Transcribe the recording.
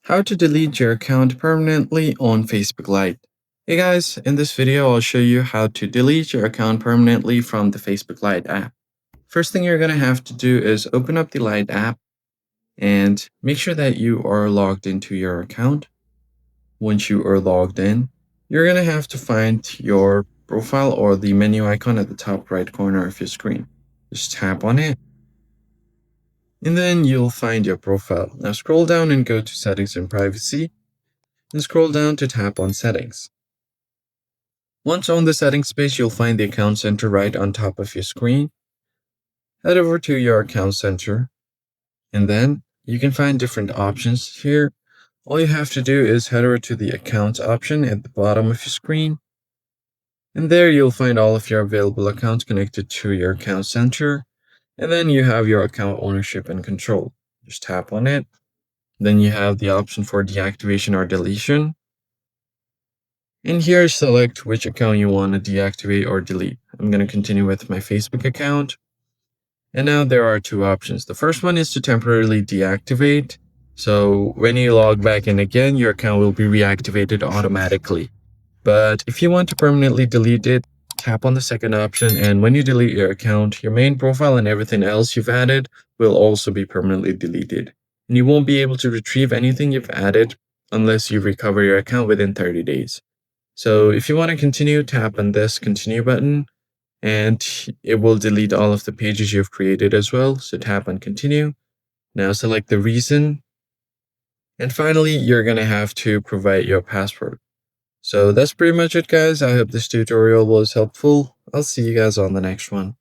How to delete your account permanently on Facebook Lite. Hey guys, in this video I'll show you how to delete your account permanently from the Facebook Lite app. First thing you're going to have to do is open up the Lite app and make sure that you are logged into your account. Once you are logged in, you're going to have to find your profile or the menu icon at the top right corner of your screen. Just tap on it. And then you'll find your profile. Now scroll down and go to Settings and Privacy, and scroll down to tap on Settings. Once on the Settings page, you'll find the Account Center right on top of your screen. Head over to your Account Center, and then you can find different options here. All you have to do is head over to the Accounts option at the bottom of your screen, and there you'll find all of your available accounts connected to your Account Center. And then you have your account ownership and control. Just tap on it. Then you have the option for deactivation or deletion. And here select which account you want to deactivate or delete. I'm going to continue with my Facebook account. And now there are two options. The first one is to temporarily deactivate. So when you log back in again, your account will be reactivated automatically. But if you want to permanently delete it, tap on the second option, and when you delete your account, your main profile and everything else you've added will also be permanently deleted. And you won't be able to retrieve anything you've added unless you recover your account within 30 days. So if you want to continue, tap on this continue button, and it will delete all of the pages you've created as well. So tap on continue. Now select the reason. And finally, you're going to have to provide your password. So that's pretty much it, guys. I hope this tutorial was helpful. I'll see you guys on the next one.